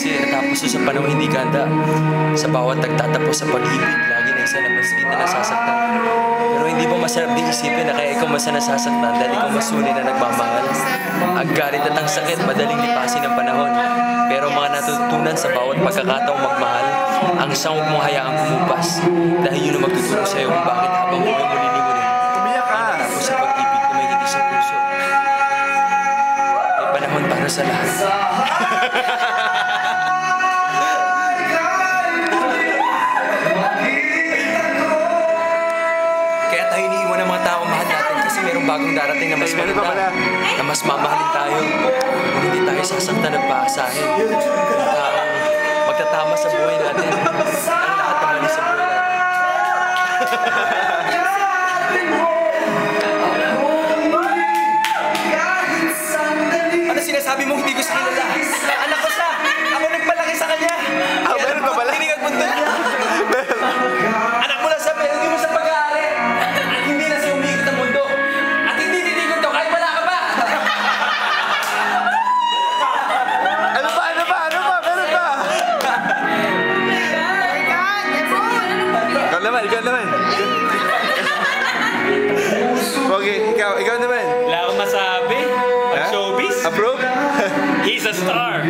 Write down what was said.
kasi natapos sa panahon hindi ka handa. Sa bawat nagtatapos sa pag-ibig, lagi na isa na mas kita nasasaktan. Pero hindi ba masarap din isipin na kaya ikaw mas nasasaktan dahil ikaw mas tunay na nagmamahal? Ang galit at ang sakit, madaling lipasin ng panahon. Pero mga natutunan sa bawat pagkakataong magmahal, ang isang huwag mong hayaang bumupas. Dahil yun ang magtuturo sa'yo kung bakit habang buhay mo lilimunin. Tapos sa pag-ibig na may hindi sa puso. May panahon para sa lahat. Kaya tayo iniiwan ng mga taong mahal natin kasi mayroong bagong darating na mas maganda, na mas mamahalin tayo. Kung hindi tayo sasaktan at paasahin. Magtatama sa buhay natin. Ang lahat ng mali sa buhay natin. Ano sinasabi mong hindi ko sa kilala? Anak ko siya! Ako nagpalaki sa kanya! Meron pa pala? Tinig ang mundo niya! Anak mo lang sa pero hindi mo sa pag-aari! At hindi na siya umikot ang mundo! At hindi titigod ka kahit wala ka pa! Ano pa? Meron pa! Ikaw naman. Okay, ikaw naman. Wala akong masabi. Showbiz. Approve? He's a star.